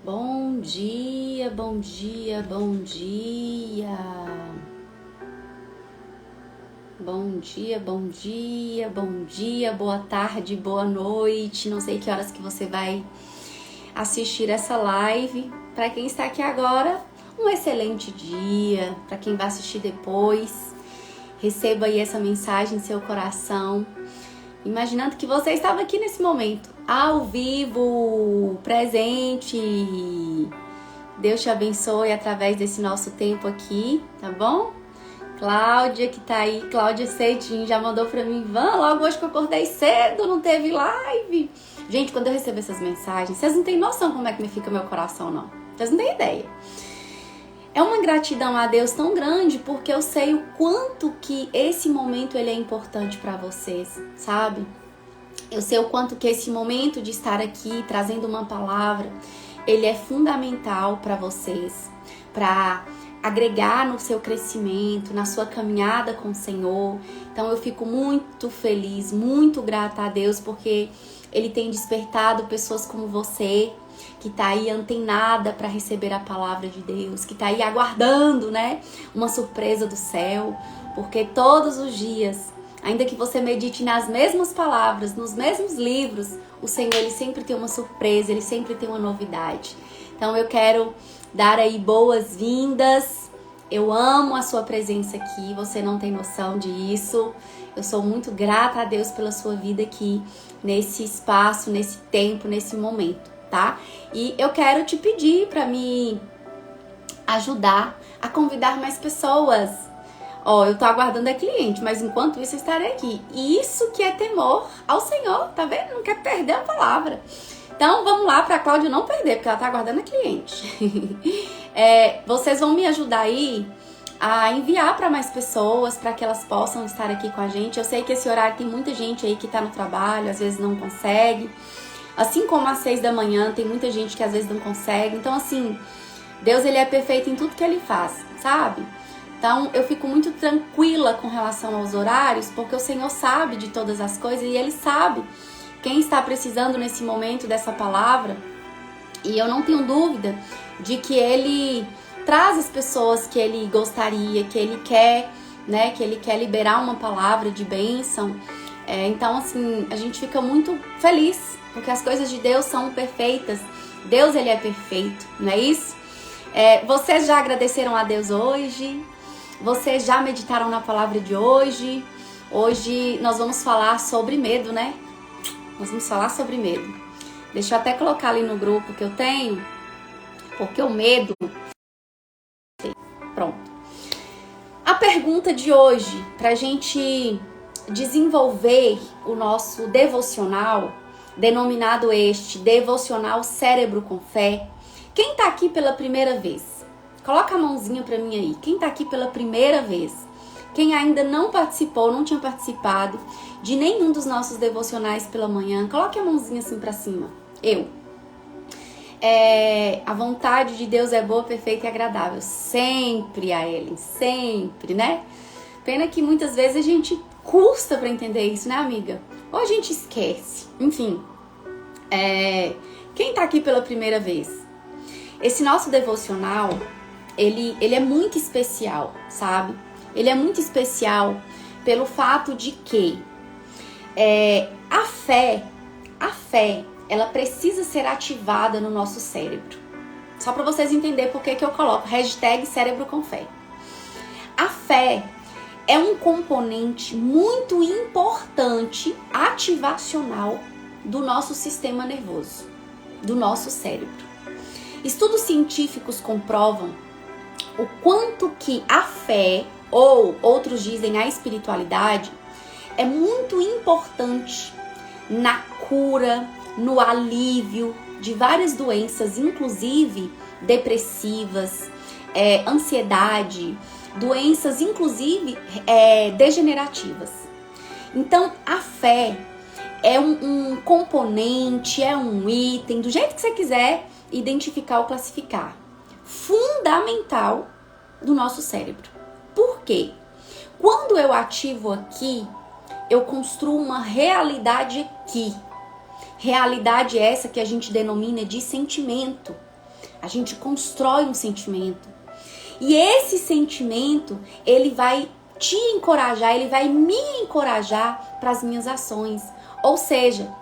Bom dia, bom dia, bom dia. Bom dia, bom dia, bom dia, boa tarde, boa noite. Não sei que horas que você vai assistir essa live. Para quem está aqui agora, um excelente dia. Para quem vai assistir depois, receba aí essa mensagem em seu coração, imaginando que você estava aqui nesse momento, ao vivo, presente. Deus te abençoe através desse nosso tempo aqui, tá bom? Cláudia que tá aí, Cláudia Cedinho já mandou pra mim, Van, logo hoje que eu acordei cedo, não teve live. Gente, quando eu recebo essas mensagens, vocês não têm noção como é que me fica meu coração, não. Vocês não têm ideia. É uma gratidão a Deus tão grande, porque eu sei o quanto que esse momento ele é importante para vocês, sabe? Eu sei o quanto que esse momento de estar aqui trazendo uma palavra, ele é fundamental para vocês, para agregar no seu crescimento, na sua caminhada com o Senhor. Então eu fico muito feliz, muito grata a Deus, porque Ele tem despertado pessoas como você, que tá aí antenada para receber a palavra de Deus, que tá aí aguardando, né, uma surpresa do céu, porque todos os dias, ainda que você medite nas mesmas palavras, nos mesmos livros, o Senhor, Ele sempre tem uma surpresa, Ele sempre tem uma novidade. Então eu quero dar aí boas-vindas, eu amo a sua presença aqui, você não tem noção disso. Eu sou muito grata a Deus pela sua vida aqui, nesse espaço, nesse tempo, nesse momento, tá? E eu quero te pedir para me ajudar a convidar mais pessoas. Ó, eu tô aguardando a cliente, mas enquanto isso eu estarei aqui. E isso que é temor ao Senhor, tá vendo? Não quer perder a palavra. Então vamos lá para a Cláudia não perder, porque ela tá aguardando a cliente. Vocês vão me ajudar aí a enviar para mais pessoas, para que elas possam estar aqui com a gente. Eu sei que esse horário tem muita gente aí que tá no trabalho, às vezes não consegue. Assim como às 6 da manhã, tem muita gente que às vezes não consegue. Então assim, Deus ele é perfeito em tudo que Ele faz, sabe? Então eu fico muito tranquila com relação aos horários, porque o Senhor sabe de todas as coisas e Ele sabe quem está precisando nesse momento dessa palavra. E eu não tenho dúvida de que Ele traz as pessoas que Ele gostaria, que Ele quer, né? Que Ele quer liberar uma palavra de bênção. Então, assim, a gente fica muito feliz, porque as coisas de Deus são perfeitas. Deus, Ele é perfeito, não é isso? Vocês já agradeceram a Deus hoje? Vocês já meditaram na palavra de hoje? Hoje nós vamos falar sobre medo, né? Nós vamos falar sobre medo. Deixa eu até colocar ali no grupo que eu tenho, porque o medo... Pronto. A pergunta de hoje, pra gente desenvolver o nosso devocional, denominado Devocional Cérebro com Fé. Quem tá aqui pela primeira vez? Coloca a mãozinha pra mim aí. Quem tá aqui pela primeira vez? Quem ainda não participou, não tinha participado de nenhum dos nossos devocionais pela manhã, coloque a mãozinha assim pra cima. A vontade de Deus é boa, perfeita e agradável. Sempre a Ellen, sempre, né? Pena que muitas vezes a gente custa pra entender isso, né, amiga? Ou a gente esquece. Enfim, quem tá aqui pela primeira vez? Esse nosso devocional, ele é muito especial, sabe? Ele é muito especial pelo fato de que a fé, ela precisa ser ativada no nosso cérebro. Só para vocês entenderem por que eu coloco #cérebro com fé. A fé é um componente muito importante, ativacional do nosso sistema nervoso, do nosso cérebro. Estudos científicos comprovam o quanto que a fé, ou outros dizem a espiritualidade, é muito importante na cura, no alívio de várias doenças, inclusive depressivas, ansiedade, doenças inclusive degenerativas. Então a fé é um componente, é um item, do jeito que você quiser identificar ou classificar, fundamental do nosso cérebro. Por quê? Quando eu ativo aqui, eu construo uma realidade aqui. Realidade essa que a gente denomina de sentimento. A gente constrói um sentimento. E esse sentimento, ele vai te encorajar, ele vai me encorajar para as minhas ações. Ou seja,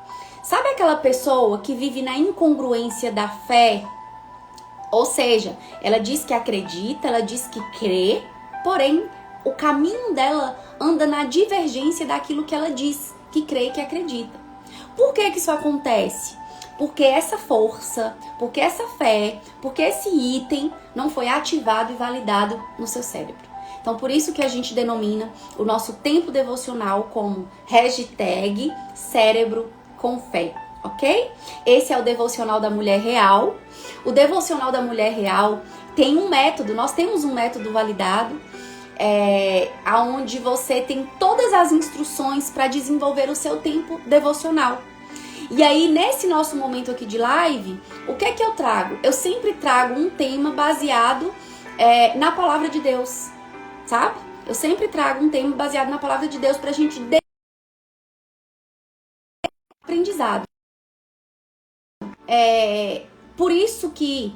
sabe aquela pessoa que vive na incongruência da fé? Ou seja, ela diz que acredita, ela diz que crê, porém o caminho dela anda na divergência daquilo que ela diz, que crê e que acredita. Por que isso acontece? Porque essa força, porque essa fé, porque esse item não foi ativado e validado no seu cérebro. Então, por isso que a gente denomina o nosso tempo devocional como hashtag cérebro com fé, ok? Esse é o devocional da mulher real. O devocional da mulher real tem um método, nós temos um método validado, onde você tem todas as instruções para desenvolver o seu tempo devocional. E aí, nesse nosso momento aqui de live, o que é que eu trago? Eu sempre trago um tema baseado na palavra de Deus, sabe? Eu sempre trago um tema baseado na palavra de Deus pra gente aprendizado. Por isso que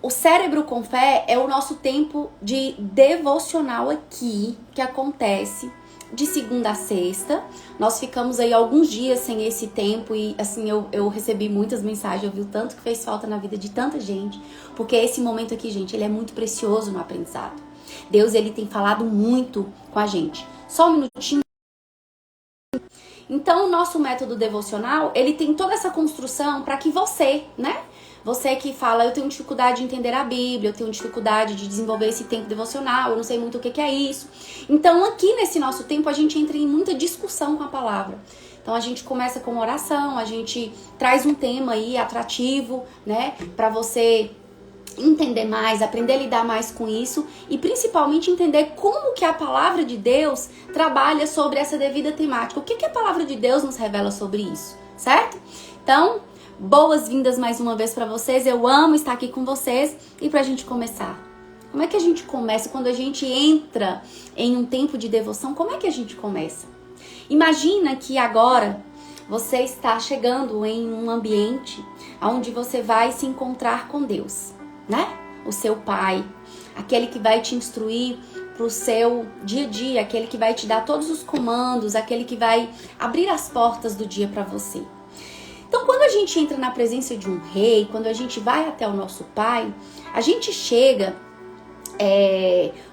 o cérebro com fé é o nosso tempo de devocional aqui, que acontece de segunda a sexta. Nós ficamos aí alguns dias sem esse tempo e assim, eu recebi muitas mensagens, eu vi o tanto que fez falta na vida de tanta gente, porque esse momento aqui, gente, ele é muito precioso no aprendizado. Deus, ele tem falado muito com a gente. Só um minutinho. Então, o nosso método devocional, ele tem toda essa construção para que você, né? Você que fala, eu tenho dificuldade de entender a Bíblia, eu tenho dificuldade de desenvolver esse tempo devocional, eu não sei muito o que é isso. Então, aqui nesse nosso tempo, a gente entra em muita discussão com a palavra. Então, a gente começa com oração, a gente traz um tema aí atrativo, né? Para você entender mais, aprender a lidar mais com isso e principalmente entender como que a palavra de Deus trabalha sobre essa devida temática. O que a palavra de Deus nos revela sobre isso, certo? Então, boas-vindas mais uma vez para vocês. Eu amo estar aqui com vocês e pra gente começar. Como é que a gente começa? Quando a gente entra em um tempo de devoção, como é que a gente começa? Imagina que agora você está chegando em um ambiente onde você vai se encontrar com Deus, né? O seu pai, aquele que vai te instruir pro seu dia a dia, aquele que vai te dar todos os comandos, aquele que vai abrir as portas do dia para você. Então, quando a gente entra na presença de um rei, quando a gente vai até o nosso pai, a gente chega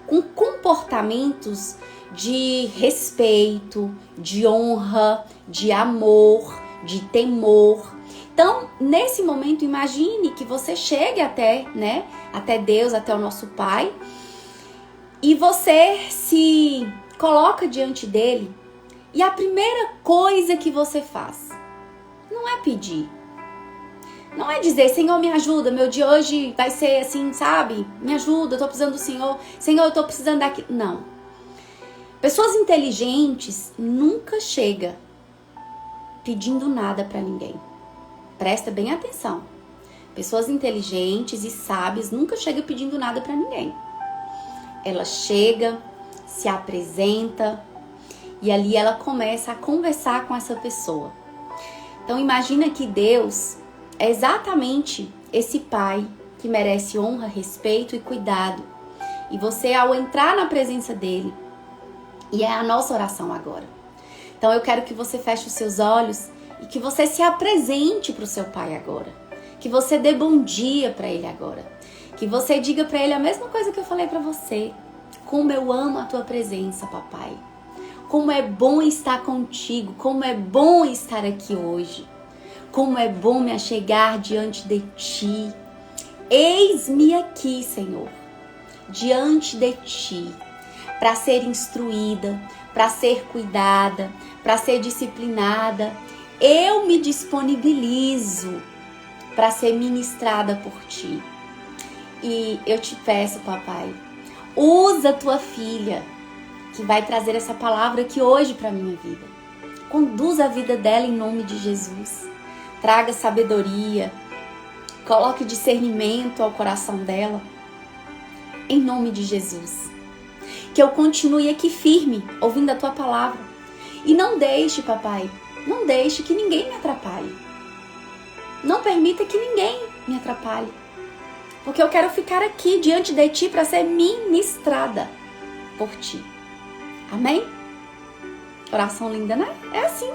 com comportamentos de respeito, de honra, de amor, de temor. Então, nesse momento, imagine que você chegue até Deus, até o nosso Pai, e você se coloca diante dele, e a primeira coisa que você faz não é pedir, não é dizer, Senhor, me ajuda, meu dia hoje vai ser assim, sabe? Me ajuda, eu tô precisando do Senhor, Senhor, eu tô precisando daquilo. Não. Pessoas inteligentes nunca chegam pedindo nada pra ninguém. Presta bem atenção. Pessoas inteligentes e sábias nunca chegam pedindo nada pra ninguém. Ela chega, se apresenta e ali ela começa a conversar com essa pessoa. Então imagina que Deus é exatamente esse pai que merece honra, respeito e cuidado. E você, ao entrar na presença dele, e é a nossa oração agora. Então eu quero que você feche os seus olhos e que você se apresente para o seu pai agora. Que você dê bom dia para ele agora. Que você diga para ele a mesma coisa que eu falei para você. Como eu amo a tua presença, papai. Como é bom estar contigo. Como é bom estar aqui hoje. Como é bom me achegar diante de ti. Eis-me aqui, Senhor, diante de ti, para ser instruída, para ser cuidada, para ser disciplinada. Eu me disponibilizo para ser ministrada por ti. E eu te peço, papai, usa tua filha, que vai trazer essa palavra aqui hoje para minha vida. Conduza a vida dela em nome de Jesus. Traga sabedoria, coloque discernimento ao coração dela, em nome de Jesus. Que eu continue aqui firme, ouvindo a tua palavra. E não deixe, papai, não deixe que ninguém me atrapalhe. Não permita que ninguém me atrapalhe. Porque eu quero ficar aqui diante de ti para ser ministrada por ti. Amém? Oração linda, né? É assim.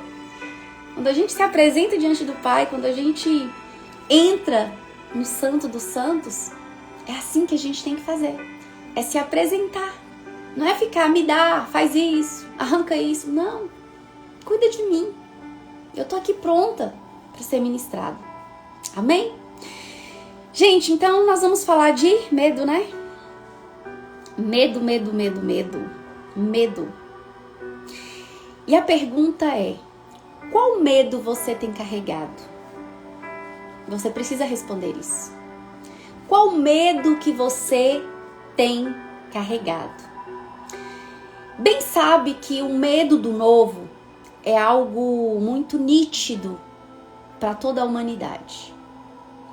Quando a gente se apresenta diante do Pai, quando a gente entra no Santo dos Santos, é assim que a gente tem que fazer. É se apresentar. Não é ficar, me dá, faz isso, arranca isso. Não. Cuida de mim. Eu tô aqui pronta para ser ministrada. Amém? Gente, então nós vamos falar de medo, né? Medo, medo, medo, medo. Medo. E a pergunta é: qual medo você tem carregado? Você precisa responder isso. Qual medo que você tem carregado? Bem sabe que o medo do novo é algo muito nítido para toda a humanidade.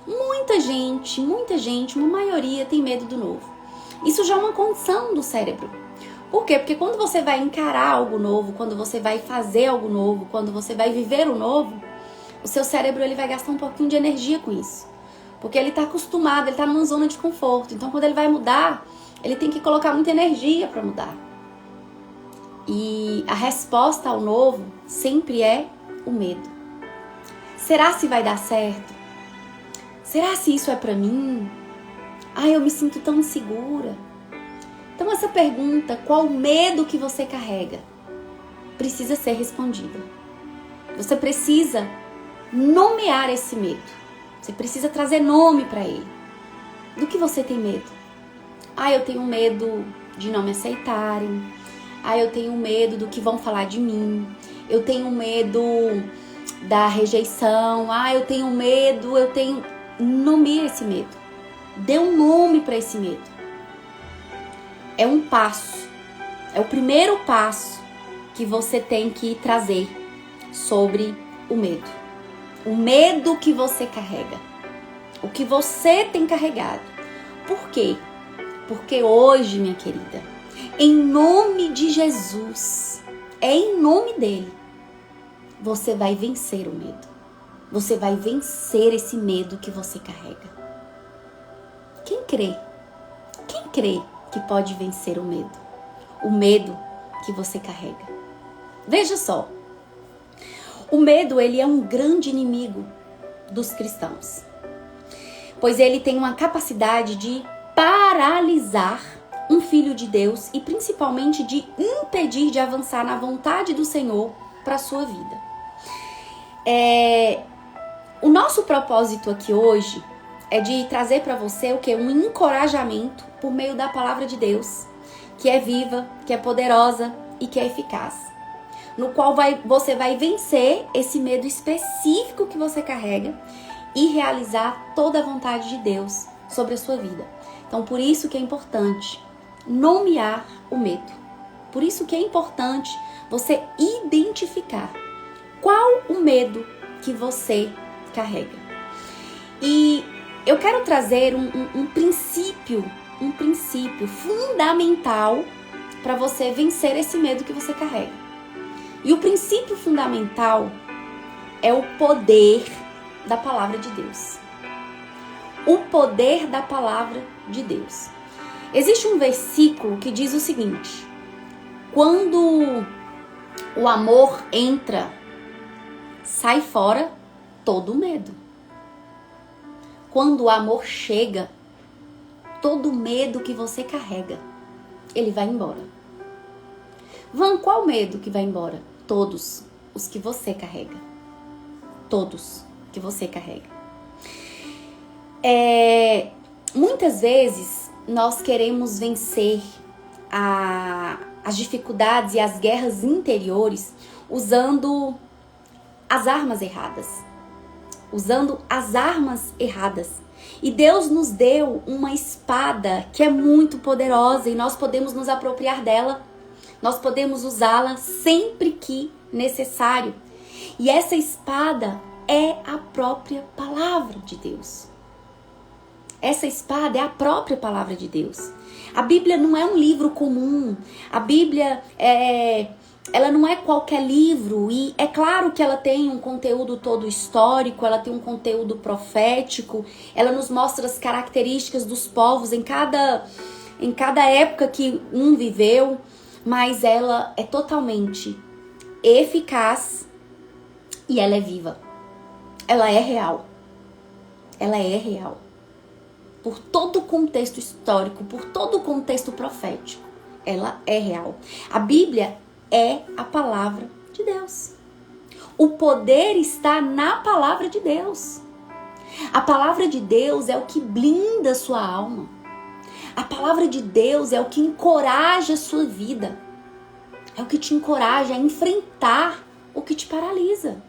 Muita gente, uma maioria tem medo do novo. Isso já é uma condição do cérebro. Por quê? Porque quando você vai encarar algo novo, quando você vai fazer algo novo, quando você vai viver o novo, o seu cérebro ele vai gastar um pouquinho de energia com isso. Porque ele está acostumado, ele está numa zona de conforto. Então, quando ele vai mudar, ele tem que colocar muita energia para mudar. E a resposta ao novo sempre é o medo. Será se vai dar certo? Será se isso é para mim? Ai, eu me sinto tão insegura. Então essa pergunta, qual medo que você carrega, precisa ser respondida. Você precisa nomear esse medo. Você precisa trazer nome para ele. Do que você tem medo? Ah, eu tenho medo de não me aceitarem. Ah, eu tenho medo do que vão falar de mim. Eu tenho medo da rejeição. Ah, eu tenho medo, Nomeie esse medo. Dê um nome para esse medo. É um passo. É o primeiro passo que você tem que trazer sobre o medo. O medo que você carrega. O que você tem carregado. Por quê? Porque hoje, minha querida, em nome de Jesus, é em nome dele, você vai vencer o medo. Você vai vencer esse medo que você carrega. Quem crê? Quem crê que pode vencer o medo? O medo que você carrega. Veja só. O medo, ele é um grande inimigo dos cristãos. Pois ele tem uma capacidade de paralisar um filho de Deus e principalmente de impedir de avançar na vontade do Senhor para a sua vida. O nosso propósito aqui hoje é de trazer para você o quê? Um encorajamento por meio da palavra de Deus, que é viva, que é poderosa e que é eficaz. No qual você vai vencer esse medo específico que você carrega e realizar toda a vontade de Deus sobre a sua vida. Então, por isso que é importante nomear o medo. Por isso que é importante você identificar qual o medo que você carrega. E eu quero trazer um princípio fundamental para você vencer esse medo que você carrega. E o princípio fundamental é o poder da palavra de Deus. O poder da palavra de Deus. Existe um versículo que diz o seguinte: quando o amor entra, sai fora todo medo. Quando o amor chega, todo medo que você carrega, ele vai embora. Qual medo que vai embora? Todos os que você carrega. Todos que você carrega. Muitas vezes nós queremos vencer as dificuldades e as guerras interiores usando as armas erradas. E Deus nos deu uma espada que é muito poderosa e nós podemos nos apropriar dela. Nós podemos usá-la sempre que necessário. E essa espada é a própria palavra de Deus. Essa espada é a própria palavra de Deus. A Bíblia não é um livro comum. A Bíblia ela não é qualquer livro, e é claro que ela tem um conteúdo todo histórico, ela tem um conteúdo profético, ela nos mostra as características dos povos em cada época que um viveu, mas ela é totalmente eficaz e ela é viva. Ela é real. Ela é real. Por todo o contexto histórico, por todo o contexto profético, ela é real. A Bíblia é a palavra de Deus. O poder está na palavra de Deus. A palavra de Deus é o que blinda a sua alma. A palavra de Deus é o que encoraja a sua vida. É o que te encoraja a enfrentar o que te paralisa.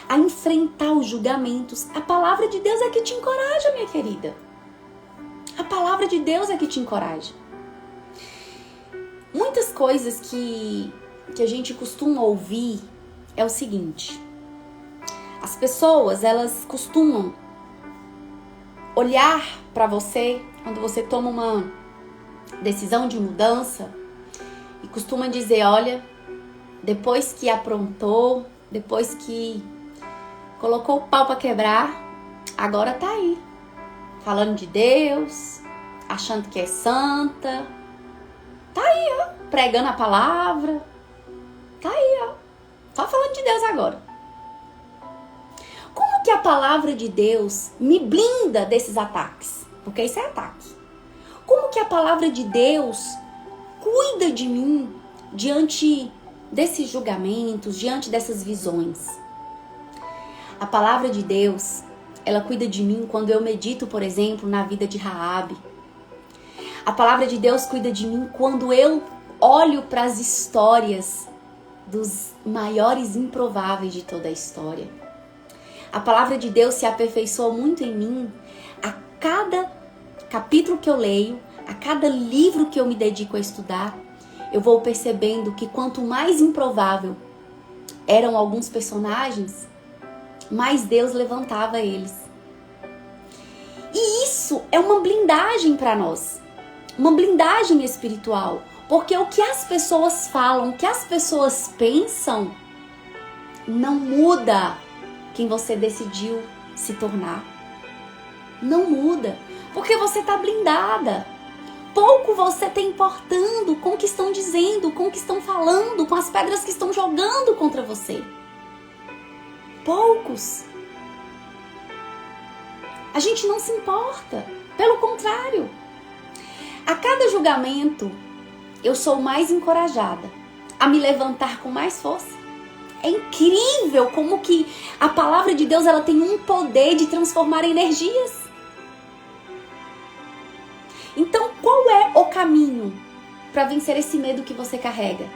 A enfrentar os julgamentos. A palavra de Deus é que te encoraja, minha querida. A palavra de Deus é que te encoraja. Muitas coisas que a gente costuma ouvir é o seguinte. As pessoas, elas costumam olhar para você quando você toma uma decisão de mudança e costuma dizer, olha, depois que aprontou, depois que colocou o pau para quebrar, agora tá aí, falando de Deus, achando que é santa, tá aí, ó, pregando a palavra, tá aí, ó, só falando de Deus agora. Como que a palavra de Deus me blinda desses ataques? Porque isso é ataque. Como que a palavra de Deus cuida de mim diante desses julgamentos, diante dessas visões? A palavra de Deus, ela cuida de mim quando eu medito, por exemplo, na vida de Raabe. A palavra de Deus cuida de mim quando eu olho para as histórias dos maiores improváveis de toda a história. A palavra de Deus se aperfeiçoa muito em mim a cada capítulo que eu leio, a cada livro que eu me dedico a estudar. Eu vou percebendo que quanto mais improvável eram alguns personagens, mais Deus levantava eles. E isso é uma blindagem para nós, uma blindagem espiritual, porque o que as pessoas falam, o que as pessoas pensam, não muda quem você decidiu se tornar. Não muda, porque você está blindada. Pouco você está importando com o que estão dizendo, com o que estão falando, com as pedras que estão jogando contra você. Poucos. A gente não se importa. Pelo contrário. A cada julgamento, eu sou mais encorajada a me levantar com mais força. É incrível como que a palavra de Deus, ela tem um poder de transformar energias. Então, qual é o caminho para vencer esse medo que você carrega?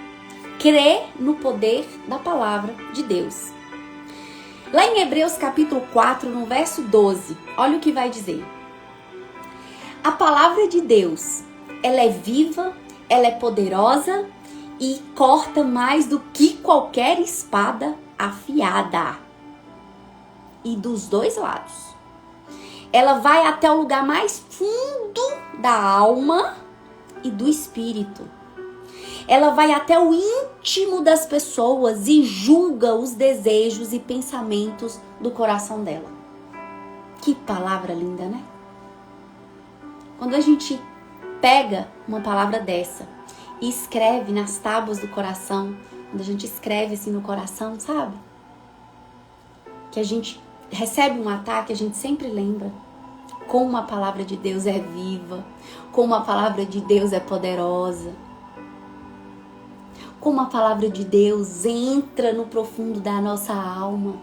Crer no poder da palavra de Deus. Lá em Hebreus capítulo 4, no verso 12, olha o que vai dizer. A palavra de Deus, ela é viva, ela é poderosa e corta mais do que qualquer espada afiada. E dos dois lados. Ela vai até o lugar mais fundo da alma e do espírito. Ela vai até o íntimo das pessoas e julga os desejos e pensamentos do coração dela. Que palavra linda, né? Quando a gente pega uma palavra dessa e escreve nas tábuas do coração, quando a gente escreve assim no coração, sabe? Que a gente recebe um ataque, a gente sempre lembra como a palavra de Deus é viva, como a palavra de Deus é poderosa, como a palavra de Deus entra no profundo da nossa alma.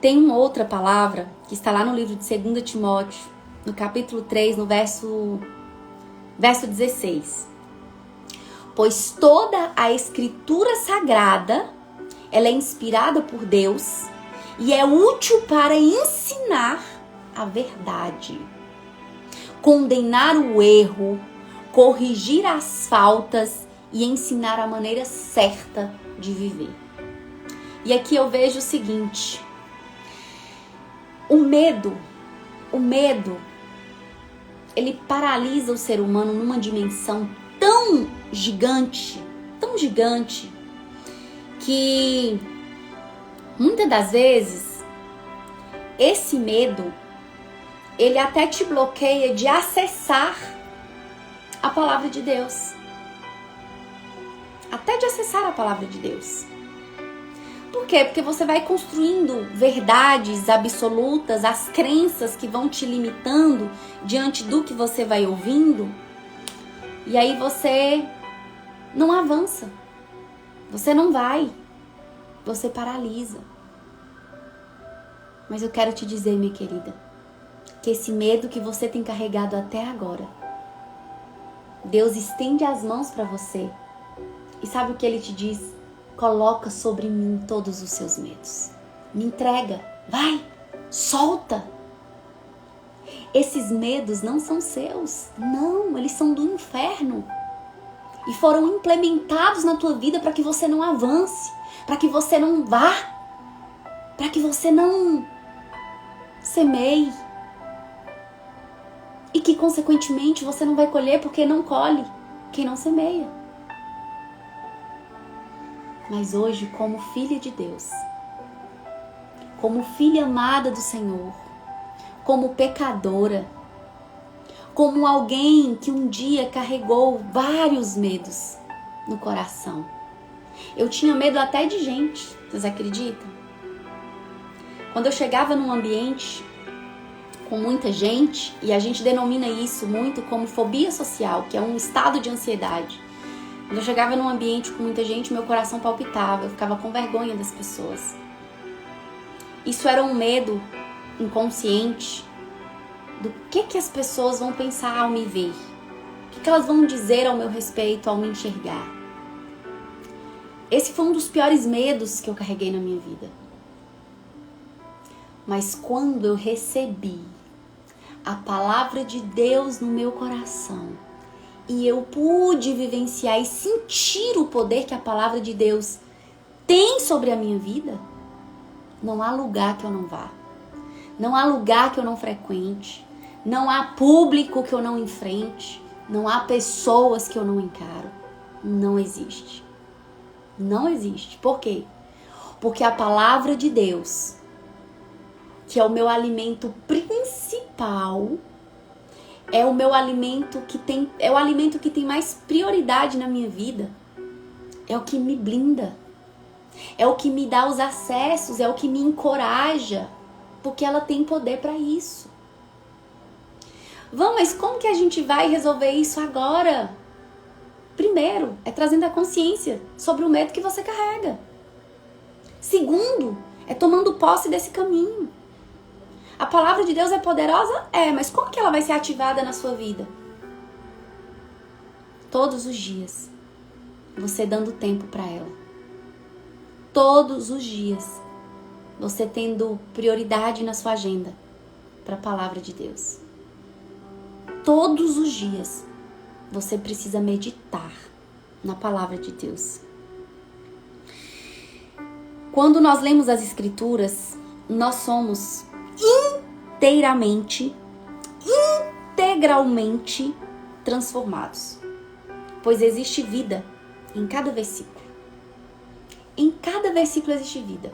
Tem uma outra palavra que está lá no livro de 2 Timóteo, no capítulo 3, no verso 16. Pois toda a escritura sagrada, ela é inspirada por Deus e é útil para ensinar a verdade, condenar o erro, corrigir as faltas e ensinar a maneira certa de viver. E aqui eu vejo o seguinte: o medo, ele paralisa o ser humano numa dimensão tão gigante, que muitas das vezes esse medo, ele até te bloqueia de acessar a palavra de Deus. Até de acessar a palavra de Deus. Por quê? Porque você vai construindo verdades absolutas, as crenças que vão te limitando diante do que você vai ouvindo. E aí você não avança. Você não vai. Você paralisa. Mas eu quero te dizer, minha querida, que esse medo que você tem carregado até agora, Deus estende as mãos para você. E sabe o que Ele te diz? Coloca sobre mim todos os seus medos. Me entrega. Vai. Solta. Esses medos não são seus. Não, eles são do inferno. E foram implementados na tua vida para que você não avance. Para que você não vá. Para que você não semeie. E que, consequentemente, você não vai colher porque não colhe quem não semeia. Mas hoje, como filha de Deus, como filha amada do Senhor, como pecadora, como alguém que um dia carregou vários medos no coração. Eu tinha medo até de gente, vocês acreditam? Quando eu chegava num ambiente com muita gente, e a gente denomina isso muito como fobia social, que é um estado de ansiedade. Quando eu chegava num ambiente com muita gente, meu coração palpitava, eu ficava com vergonha das pessoas. Isso era um medo inconsciente do que as pessoas vão pensar ao me ver. O que elas vão dizer ao meu respeito ao me enxergar. Esse foi um dos piores medos que eu carreguei na minha vida. Mas quando eu recebi a palavra de Deus no meu coração, e eu pude vivenciar e sentir o poder que a palavra de Deus tem sobre a minha vida, não há lugar que eu não vá. Não há lugar que eu não frequente. Não há público que eu não enfrente. Não há pessoas que eu não encaro. Não existe. Não existe. Por quê? Porque a palavra de Deus, que é o meu alimento principal, é o meu alimento é o alimento que tem mais prioridade na minha vida. É o que me blinda. É o que me dá os acessos, é o que me encoraja, porque ela tem poder para isso. Mas como que a gente vai resolver isso agora? Primeiro, é trazendo a consciência sobre o medo que você carrega. Segundo, é tomando posse desse caminho. A palavra de Deus é poderosa? Mas como que ela vai ser ativada na sua vida? Todos os dias, você dando tempo para ela. Todos os dias, você tendo prioridade na sua agenda para a palavra de Deus. Todos os dias, você precisa meditar na palavra de Deus. Quando nós lemos as Escrituras, nós somos integralmente transformados. Pois existe vida em cada versículo. Em cada versículo existe vida.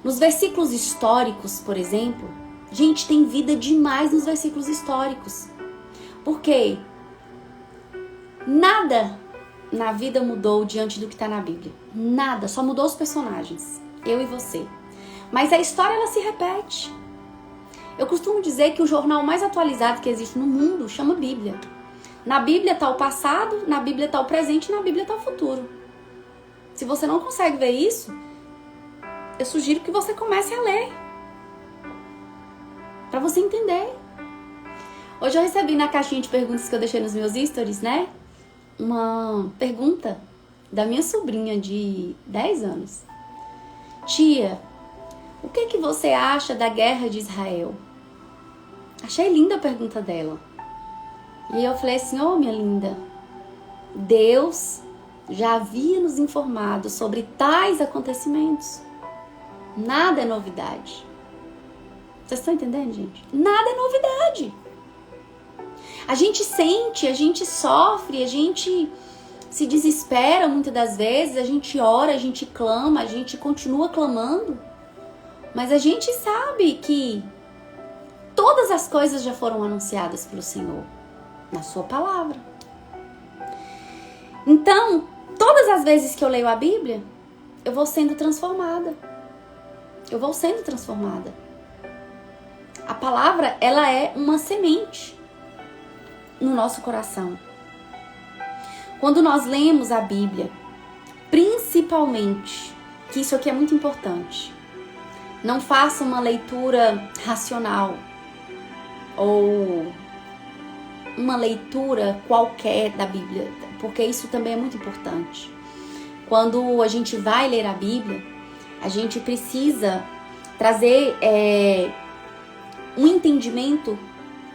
Nos versículos históricos, por exemplo, gente, tem vida demais nos versículos históricos. Por quê? Nada na vida mudou diante do que está na Bíblia. Nada, só mudou os personagens. Eu e você. Mas a história, ela se repete. Eu costumo dizer que o jornal mais atualizado que existe no mundo chama Bíblia. Na Bíblia está o passado, na Bíblia está o presente e na Bíblia está o futuro. Se você não consegue ver isso, eu sugiro que você comece a ler. Para você entender. Hoje eu recebi na caixinha de perguntas que eu deixei nos meus stories, né? Uma pergunta da minha sobrinha de 10 anos. Tia, o que você acha da guerra de Israel? Achei linda a pergunta dela. E eu falei assim, minha linda, Deus já havia nos informado sobre tais acontecimentos. Nada é novidade. Vocês estão entendendo, gente? Nada é novidade. A gente sente, a gente sofre, a gente se desespera muitas das vezes, a gente ora, a gente clama, a gente continua clamando, mas a gente sabe que todas as coisas já foram anunciadas pelo Senhor na sua palavra. Então, todas as vezes que eu leio a Bíblia, eu vou sendo transformada. Eu vou sendo transformada. A palavra, ela é uma semente no nosso coração. Quando nós lemos a Bíblia, principalmente, que isso aqui é muito importante, não faça uma leitura racional ou uma leitura qualquer da Bíblia, porque isso também é muito importante. Quando a gente vai ler a Bíblia, a gente precisa trazer um entendimento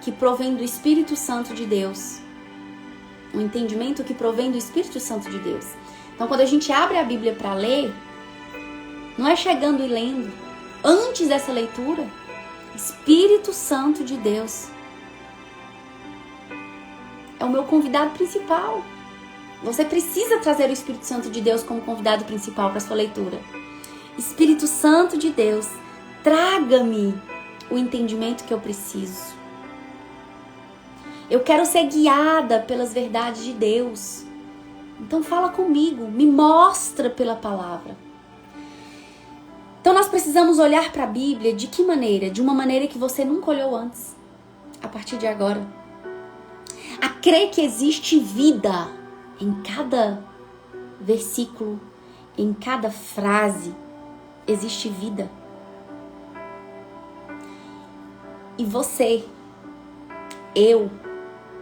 que provém do Espírito Santo de Deus. Um entendimento que provém do Espírito Santo de Deus. Então, quando a gente abre a Bíblia para ler, não é chegando e lendo. Antes dessa leitura, Espírito Santo de Deus é o meu convidado principal. Você precisa trazer o Espírito Santo de Deus como convidado principal para sua leitura. Espírito Santo de Deus, traga-me o entendimento que eu preciso. Eu quero ser guiada pelas verdades de Deus. Então fala comigo, me mostra pela palavra. Então nós precisamos olhar para a Bíblia de que maneira? De uma maneira que você nunca olhou antes, a partir de agora. A crer que existe vida em cada versículo, em cada frase, existe vida. E você, eu,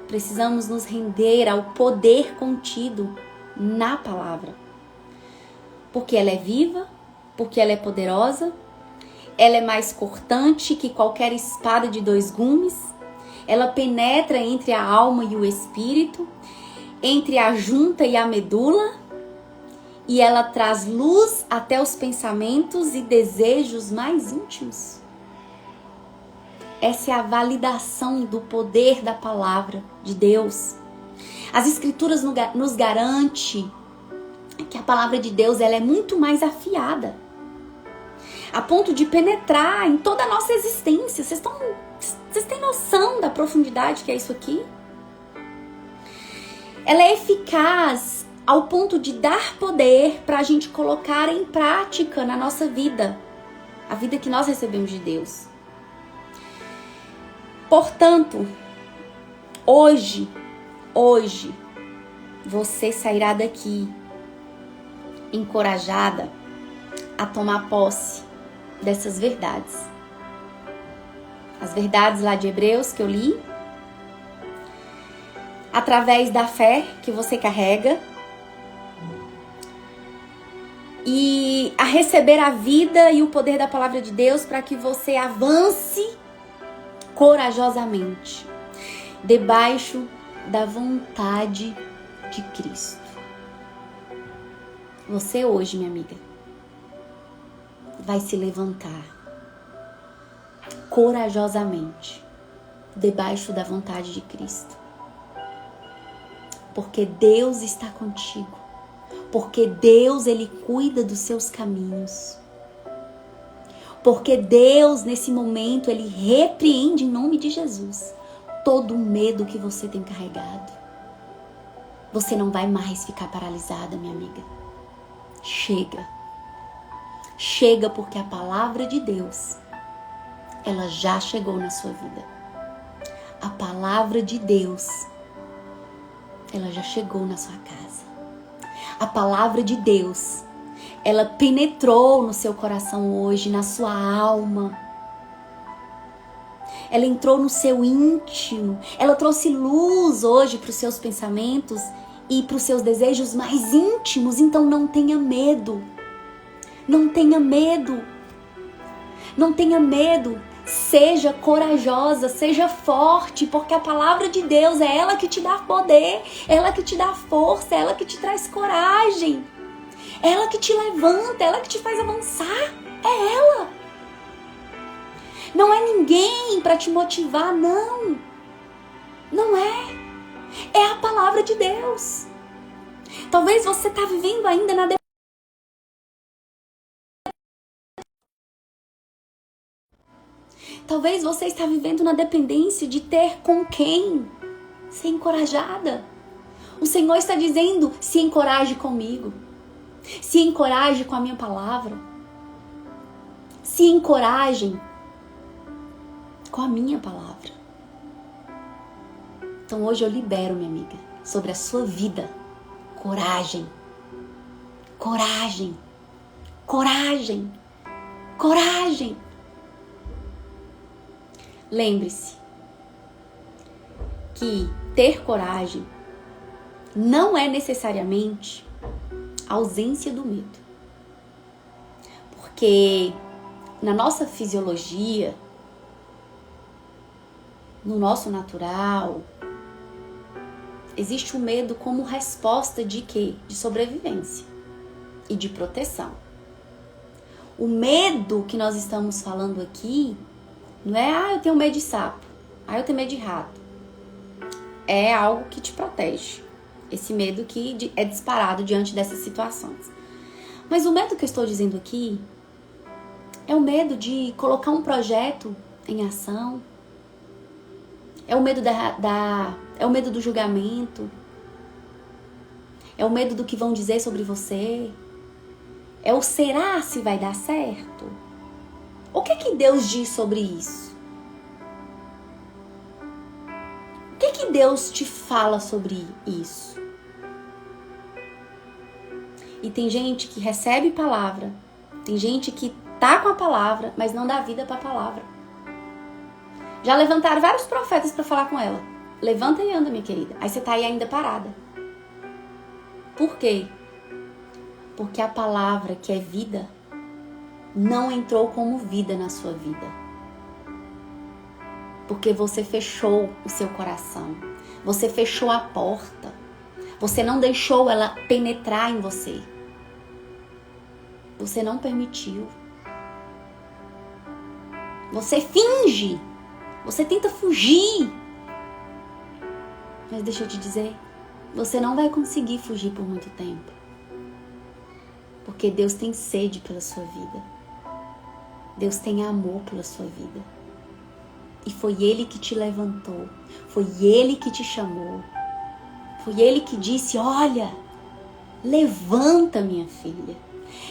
precisamos nos render ao poder contido na palavra. Porque ela é viva, porque ela é poderosa, ela é mais cortante que qualquer espada de 2 gumes, ela penetra entre a alma e o espírito, entre a junta e a medula, e ela traz luz até os pensamentos e desejos mais íntimos. Essa é a validação do poder da palavra de Deus. As Escrituras nos garantem que a palavra de Deus ela é muito mais afiada, a ponto de penetrar em toda a nossa existência. Vocês têm noção da profundidade que é isso aqui? Ela é eficaz ao ponto de dar poder para a gente colocar em prática na nossa vida, a vida que nós recebemos de Deus. Portanto, hoje, você sairá daqui encorajada a tomar posse dessas verdades. As verdades lá de Hebreus que eu li, através da fé que você carrega, e a receber a vida e o poder da palavra de Deus para que você avance corajosamente, debaixo da vontade de Cristo. Você hoje, minha amiga, vai se levantar corajosamente, debaixo da vontade de Cristo. Porque Deus está contigo. Porque Deus, Ele cuida dos seus caminhos. Porque Deus, nesse momento, Ele repreende em nome de Jesus todo o medo que você tem carregado. Você não vai mais ficar paralisada, minha amiga. Chega. Chega, porque a palavra de Deus, ela já chegou na sua vida. A palavra de Deus, ela já chegou na sua casa. A palavra de Deus, ela penetrou no seu coração hoje, na sua alma. Ela entrou no seu íntimo. Ela trouxe luz hoje para os seus pensamentos e para os seus desejos mais íntimos. Então não tenha medo. Não tenha medo. Não tenha medo. Seja corajosa, seja forte, porque a palavra de Deus é ela que te dá poder, ela que te dá força, ela que te traz coragem, ela que te levanta, ela que te faz avançar, é ela. Não é ninguém para te motivar, não. Não é. É a palavra de Deus. Talvez você está vivendo ainda na Talvez você está vivendo na dependência de ter com quem ser encorajada. O Senhor está dizendo, se encoraje comigo. Se encoraje com a minha palavra. Se encorajem com a minha palavra. Então hoje eu libero, minha amiga, sobre a sua vida. Coragem. Coragem. Coragem. Coragem. Lembre-se que ter coragem não é necessariamente ausência do medo. Porque na nossa fisiologia, no nosso natural, existe o medo como resposta de quê? De sobrevivência e de proteção. O medo que nós estamos falando aqui não é, eu tenho medo de sapo, eu tenho medo de rato. É algo que te protege. Esse medo que é disparado diante dessas situações. Mas o medo que eu estou dizendo aqui é o medo de colocar um projeto em ação. É o medo é o medo do julgamento. É o medo do que vão dizer sobre você. É o será se vai dar certo? O que Deus diz sobre isso? O que Deus te fala sobre isso? E tem gente que recebe palavra, tem gente que tá com a palavra, mas não dá vida para a palavra. Já levantaram vários profetas para falar com ela. Levanta e anda, minha querida. Aí você tá aí ainda parada. Por quê? Porque a palavra que é vida não entrou como vida na sua vida. Porque você fechou o seu coração. Você fechou a porta. Você não deixou ela penetrar em você. Você não permitiu. Você finge. Você tenta fugir. Mas deixa eu te dizer, você não vai conseguir fugir por muito tempo. Porque Deus tem sede pela sua vida. Deus tem amor pela sua vida. E foi Ele que te levantou. Foi Ele que te chamou. Foi Ele que disse, olha, levanta, minha filha.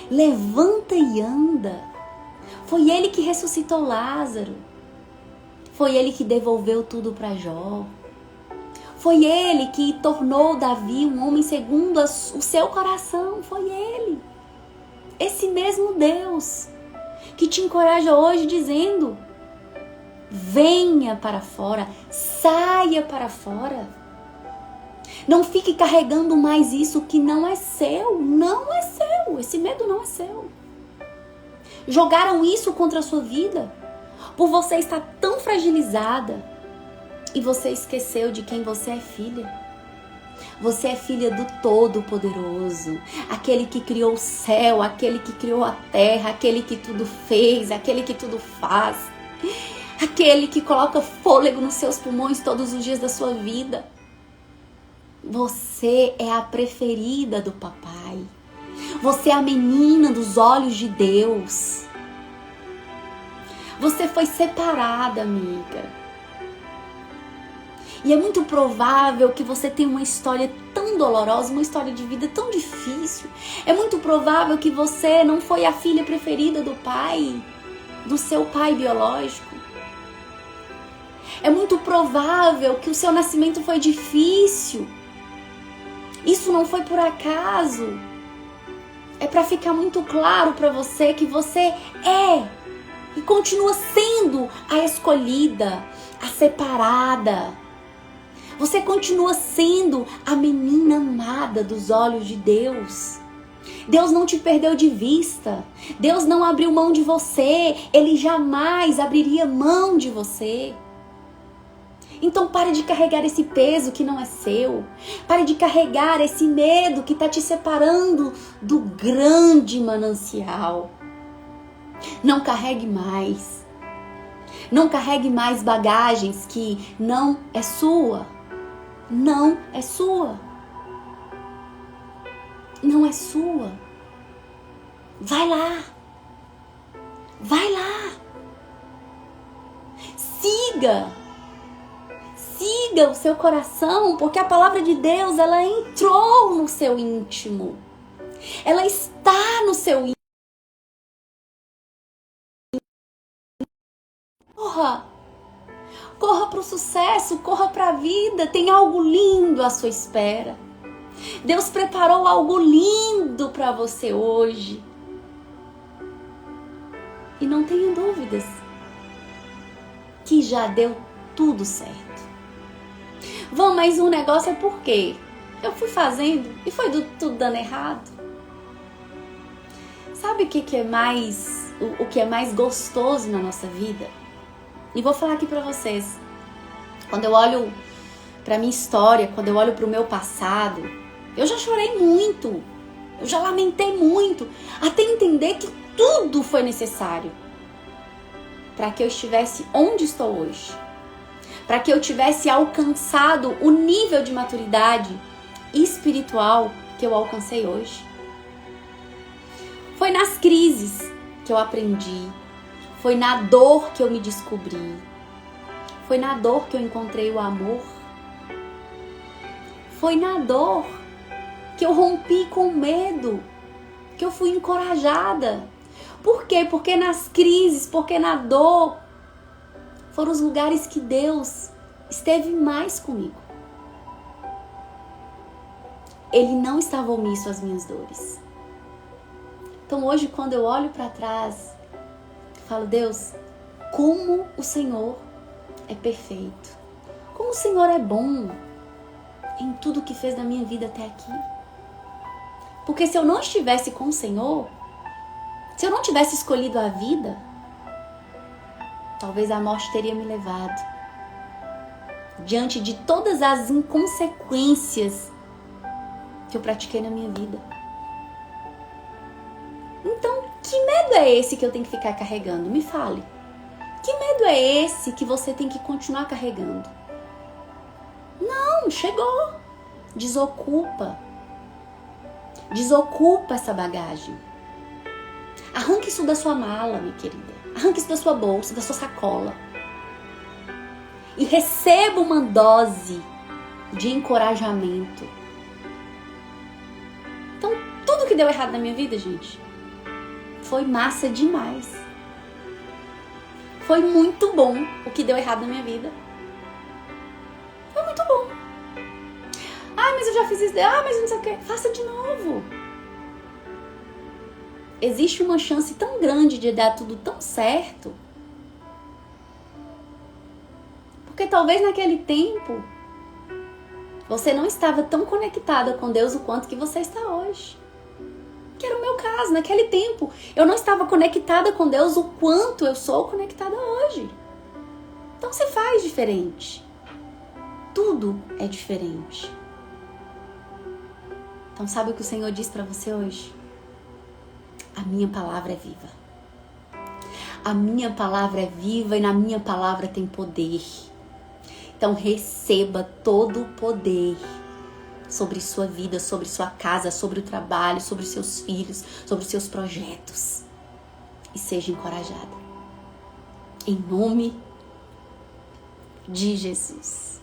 Levanta e anda. Foi Ele que ressuscitou Lázaro. Foi Ele que devolveu tudo para Jó. Foi Ele que tornou Davi um homem segundo o seu coração. Foi Ele. Esse mesmo Deus que te encoraja hoje dizendo, venha para fora, saia para fora. Não fique carregando mais isso que não é seu. Não é seu. Esse medo não é seu. Jogaram isso contra a sua vida por você estar tão fragilizada e você esqueceu de quem você é filha. Você é filha do Todo-Poderoso, aquele que criou o céu, aquele que criou a terra, aquele que tudo fez, aquele que tudo faz, aquele que coloca fôlego nos seus pulmões todos os dias da sua vida. Você é a preferida do papai. Você é a menina dos olhos de Deus. Você foi separada, amiga. E é muito provável que você tenha uma história tão dolorosa, uma história de vida tão difícil. É muito provável que você não foi a filha preferida do pai, do seu pai biológico. É muito provável que o seu nascimento foi difícil. Isso não foi por acaso. É para ficar muito claro para você que você é e continua sendo a escolhida, a separada. Você continua sendo a menina amada dos olhos de Deus. Deus não te perdeu de vista. Deus não abriu mão de você. Ele jamais abriria mão de você. Então pare de carregar esse peso que não é seu. Pare de carregar esse medo que está te separando do grande manancial. Não carregue mais. Não carregue mais bagagens que não é sua. Não é sua. não é sua. Vai lá. Vai lá. Siga o seu coração, porque a palavra de Deus, ela entrou no seu íntimo. Ela está no seu íntimo. Corra para o sucesso, corra para a vida. Tem algo lindo à sua espera. Deus preparou algo lindo para você hoje. E não tenha dúvidas que já deu tudo certo. Mas o negócio é porque eu fui fazendo e foi tudo dando errado. Sabe o que é mais gostoso na nossa vida? E vou falar aqui pra vocês. Quando eu olho pra minha história, quando eu olho pro meu passado, eu já chorei muito. Eu já lamentei muito. Até entender que tudo foi necessário para que eu estivesse onde estou hoje. Para que eu tivesse alcançado o nível de maturidade espiritual que eu alcancei hoje. Foi nas crises que eu aprendi. Foi na dor que eu me descobri. Foi na dor que eu encontrei o amor. Foi na dor que eu rompi com medo, que eu fui encorajada. Por quê? Porque nas crises, porque na dor, foram os lugares que Deus esteve mais comigo. Ele não estava omisso às minhas dores. Então hoje, quando eu olho para trás, eu falo, Deus, como o Senhor é perfeito. Como o Senhor é bom em tudo que fez na minha vida até aqui. Porque se eu não estivesse com o Senhor, se eu não tivesse escolhido a vida, talvez a morte teria me levado. Diante de todas as inconsequências que eu pratiquei na minha vida. Então, que medo é esse que eu tenho que ficar carregando? Me fale. Que medo é esse que você tem que continuar carregando? Não, chegou. Desocupa. Desocupa essa bagagem. Arranque isso da sua mala, minha querida. Arranque isso da sua bolsa, da sua sacola. E receba uma dose de encorajamento. Então, tudo que deu errado na minha vida, gente, foi massa demais. Foi muito bom o que deu errado na minha vida. Foi muito bom. Mas eu já fiz isso. Mas não sei o que. Faça de novo. Existe uma chance tão grande de dar tudo tão certo. Porque talvez naquele tempo você não estava tão conectada com Deus o quanto que você está hoje. Que era o meu caso. Naquele tempo eu não estava conectada com Deus o quanto eu sou conectada hoje. Então você faz diferente. Tudo é diferente. Então sabe o que o Senhor diz para você hoje? A minha palavra é viva. A minha palavra é viva e na minha palavra tem poder. Então receba todo o poder sobre sua vida, sobre sua casa, sobre o trabalho, sobre os seus filhos, sobre os seus projetos. E seja encorajada. Em nome de Jesus.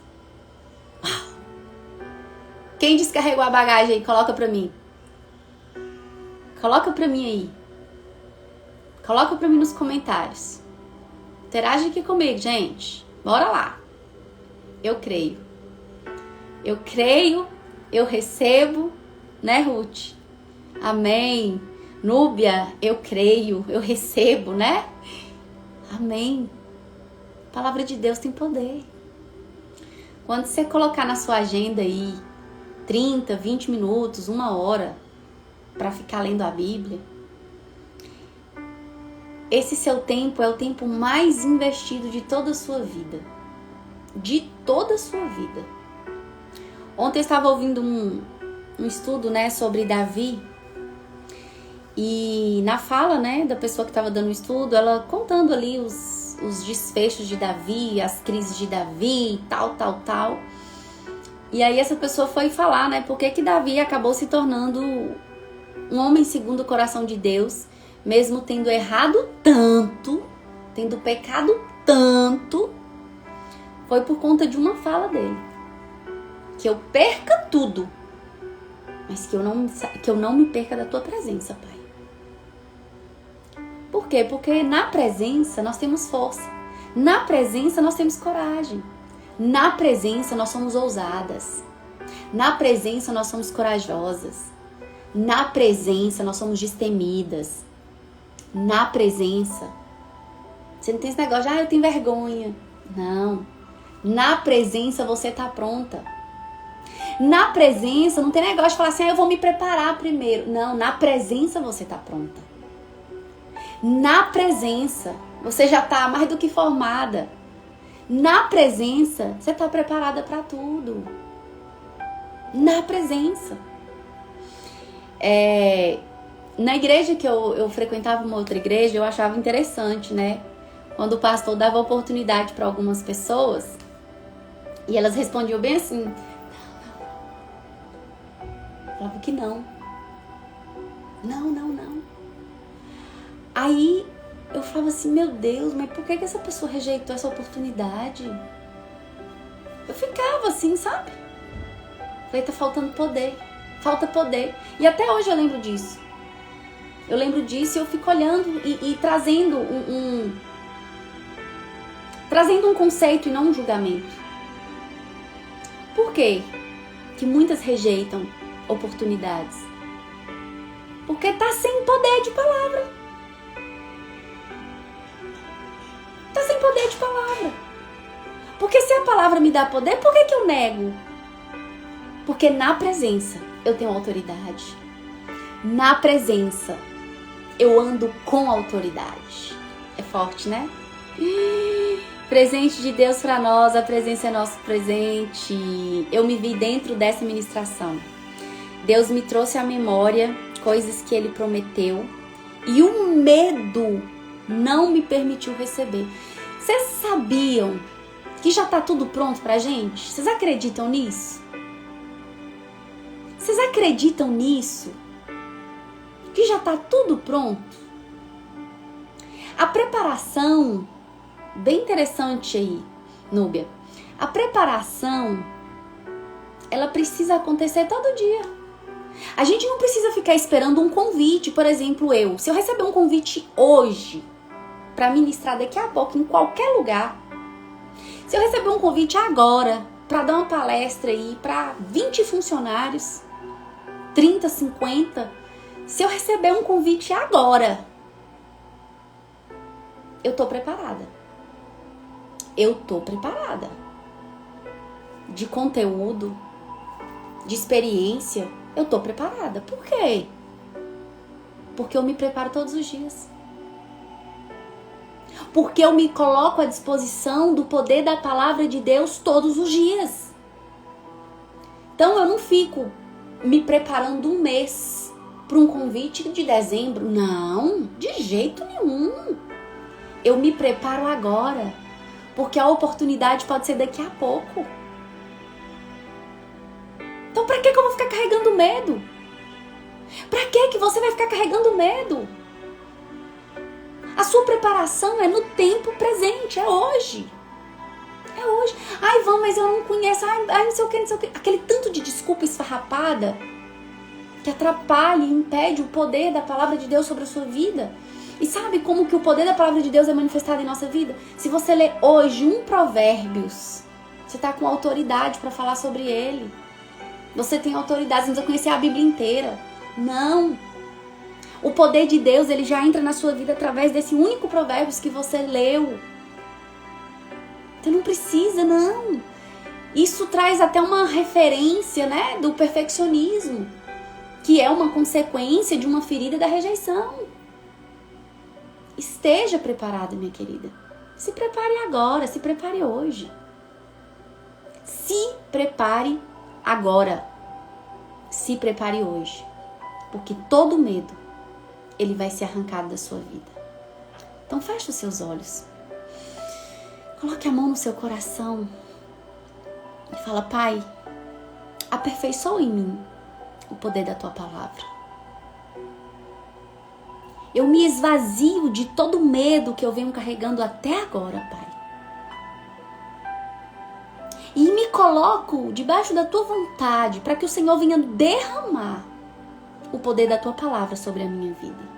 Uau! Quem descarregou a bagagem aí? Coloca pra mim. Coloca pra mim aí. Coloca pra mim nos comentários. Interage aqui comigo, gente. Bora lá. Eu creio. Eu creio, eu recebo, né, Ruth? Amém. Núbia, eu creio, eu recebo, né? Amém. A palavra de Deus tem poder. Quando você colocar na sua agenda aí 30, 20 minutos, 1 hora para ficar lendo a Bíblia, esse seu tempo é o tempo mais investido de toda a sua vida. De toda a sua vida. Ontem eu estava ouvindo um estudo, né, sobre Davi. E na fala, né, da pessoa que estava dando o estudo, ela contando ali os desfechos de Davi, as crises de Davi, tal. E aí essa pessoa foi falar, né, por que Davi acabou se tornando um homem segundo o coração de Deus, mesmo tendo errado tanto, tendo pecado tanto, foi por conta de uma fala dele. Que eu perca tudo, mas que eu não me perca da tua presença, Pai. Por quê? Porque na presença nós temos força. Na presença nós temos coragem. Na presença nós somos ousadas. Na presença nós somos corajosas. Na presença nós somos destemidas. Na presença. Você não tem esse negócio de, eu tenho vergonha. Não. Na presença você tá pronta. Na presença não tem negócio de falar assim, eu vou me preparar primeiro. Não, na presença você tá pronta. Na presença você já tá mais do que formada. Na presença você tá preparada para tudo. Na presença. Na igreja que eu frequentava, uma outra igreja, eu achava interessante, né? Quando o pastor dava oportunidade para algumas pessoas e elas respondiam bem assim, falava que não. Não. Aí eu falava assim, meu Deus, mas por que essa pessoa rejeitou essa oportunidade? Eu ficava assim, sabe? Falei, tá faltando poder. Falta poder. E até hoje eu lembro disso. Eu lembro disso e eu fico olhando e trazendo trazendo um conceito e não um julgamento. Por quê que muitas rejeitam oportunidades? Porque tá sem poder de palavra. Tá sem poder de palavra. Porque se a palavra me dá poder, por que eu nego? Porque na presença eu tenho autoridade. Na presença eu ando com autoridade. É forte, né? Presente de Deus para nós, a presença é nosso presente. Eu me vi dentro dessa ministração. Deus me trouxe à memória coisas que Ele prometeu e o medo não me permitiu receber. Vocês sabiam que já tá tudo pronto pra gente? Vocês acreditam nisso? Vocês acreditam nisso? Que já tá tudo pronto? A preparação, bem interessante aí, Núbia. A preparação, ela precisa acontecer todo dia. A gente não precisa ficar esperando um convite, por exemplo, se eu receber um convite hoje para ministrar daqui a pouco em qualquer lugar, se eu receber um convite agora para dar uma palestra aí para 20 funcionários, 30, 50, se eu receber um convite agora, eu tô preparada. Eu tô preparada. De conteúdo, de experiência, eu tô preparada. Por quê? Porque eu me preparo todos os dias. Porque eu me coloco à disposição do poder da palavra de Deus todos os dias. Então eu não fico me preparando um mês para um convite de dezembro. Não, de jeito nenhum. Eu me preparo agora, porque a oportunidade pode ser daqui a pouco. Então pra que eu vou ficar carregando medo? Pra que você vai ficar carregando medo? A sua preparação é no tempo presente, é hoje. É hoje. Ai, Vão, mas eu não conheço. Ai, não sei o que, não sei o que. Aquele tanto de desculpa esfarrapada que atrapalha e impede o poder da palavra de Deus sobre a sua vida. E sabe como que o poder da palavra de Deus é manifestado em nossa vida? Se você ler hoje um Provérbios, você está com autoridade para falar sobre ele. Você tem autoridade, você não precisa conhecer a Bíblia inteira. Não. O poder de Deus, ele já entra na sua vida através desse único Provérbios que você leu. Então não precisa, não. Isso traz até uma referência, né, do perfeccionismo, que é uma consequência de uma ferida da rejeição. Esteja preparado, minha querida. Se prepare agora, se prepare hoje. Se prepare agora. Se prepare hoje. Porque todo medo, ele vai ser arrancado da sua vida. Então feche os seus olhos. Coloque a mão no seu coração e fala: Pai, aperfeiçoa em mim o poder da Tua palavra. Eu me esvazio de todo o medo que eu venho carregando até agora, Pai. E me coloco debaixo da tua vontade para que o Senhor venha derramar o poder da tua palavra sobre a minha vida.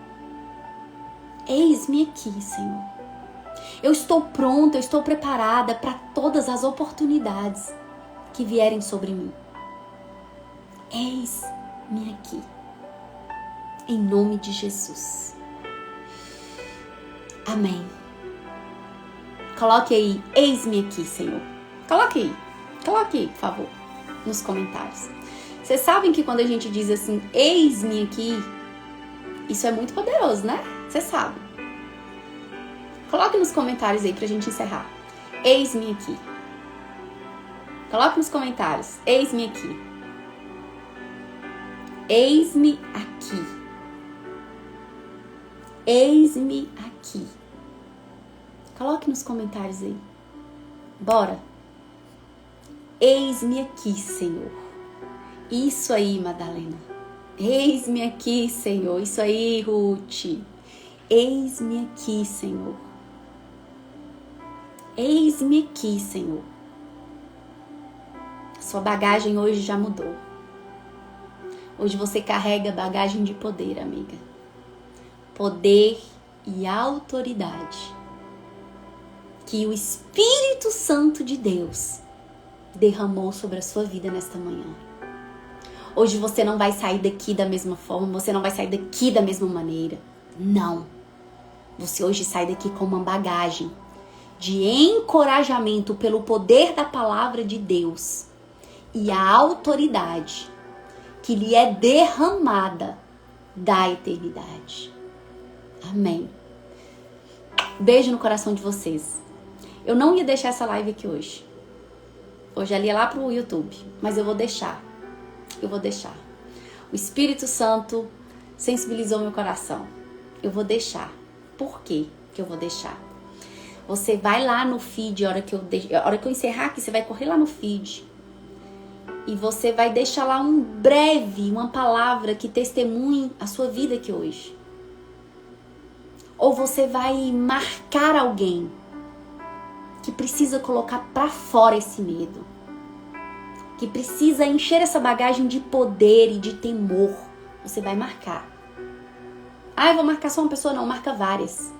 Eis-me aqui, Senhor. Eu estou pronta, eu estou preparada para todas as oportunidades que vierem sobre mim. Eis-me aqui. Em nome de Jesus. Amém. Coloque aí, eis-me aqui, Senhor. Coloque aí, por favor, nos comentários. Vocês sabem que quando a gente diz assim, eis-me aqui, isso é muito poderoso, né? Vocês sabem. Coloque nos comentários aí pra gente encerrar. Eis-me aqui. Coloque nos comentários. Eis-me aqui. Eis-me aqui. Eis-me aqui. Coloque nos comentários aí. Bora. Eis-me aqui, Senhor. Isso aí, Madalena. Eis-me aqui, Senhor. Isso aí, Ruth. Eis-me aqui, Senhor. Eis-me aqui, Senhor. Sua bagagem hoje já mudou. Hoje você carrega bagagem de poder, amiga. Poder e autoridade que o Espírito Santo de Deus derramou sobre a sua vida nesta manhã. Hoje você não vai sair daqui da mesma forma, você não vai sair daqui da mesma maneira. Não. Você hoje sai daqui com uma bagagem de encorajamento pelo poder da palavra de Deus e a autoridade que lhe é derramada da eternidade. Amém. Beijo no coração de vocês. Eu não ia deixar essa live aqui hoje. Hoje ela ia lá pro YouTube, mas eu vou deixar. O Espírito Santo sensibilizou meu coração. Eu vou deixar. Por quê que eu vou deixar? Você vai lá no feed, a hora que eu encerrar aqui, você vai correr lá no feed. E você vai deixar lá uma palavra que testemunhe a sua vida aqui hoje. Ou você vai marcar alguém que precisa colocar pra fora esse medo. Que precisa encher essa bagagem de poder e de temor. Você vai marcar. Ah, eu vou marcar só uma pessoa? Não, marca várias.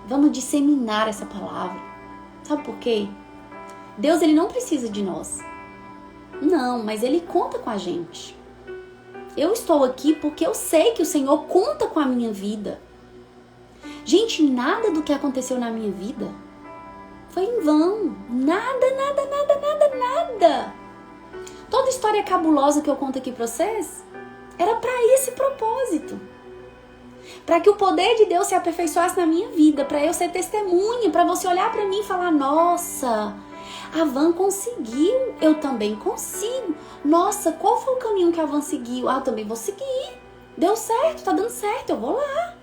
Vamos disseminar essa palavra. Sabe por quê? Deus, ele não precisa de nós. Não, mas ele conta com a gente. Eu estou aqui porque eu sei que o Senhor conta com a minha vida. Gente, nada do que aconteceu na minha vida foi em vão. Nada. Toda história cabulosa que eu conto aqui pra vocês era pra esse propósito. Para que o poder de Deus se aperfeiçoasse na minha vida, para eu ser testemunha, para você olhar para mim e falar, nossa, a Van conseguiu, eu também consigo. Nossa, qual foi o caminho que a Van seguiu? Ah, eu também vou seguir. Deu certo, tá dando certo, eu vou lá.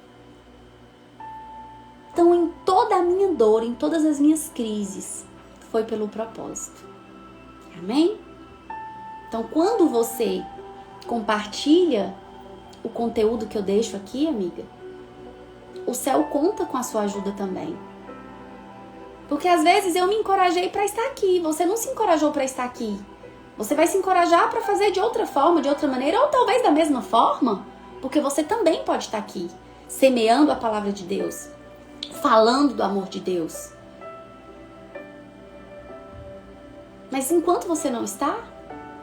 Então, em toda a minha dor, em todas as minhas crises, foi pelo propósito. Amém? Então, quando você compartilha o conteúdo que eu deixo aqui, amiga, o céu conta com a sua ajuda também. Porque às vezes eu me encorajei para estar aqui, você não se encorajou para estar aqui. Você vai se encorajar para fazer de outra forma, de outra maneira, ou talvez da mesma forma, porque você também pode estar aqui, semeando a palavra de Deus, falando do amor de Deus. Mas enquanto você não está,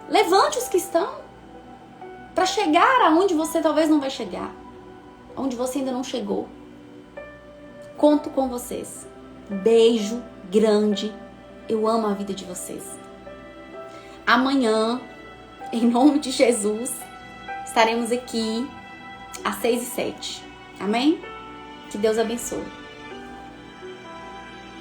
levante os que estão. Para chegar aonde você talvez não vai chegar. Onde você ainda não chegou. Conto com vocês. Beijo grande. Eu amo a vida de vocês. Amanhã, em nome de Jesus, estaremos aqui às 6h07. Amém? Que Deus abençoe.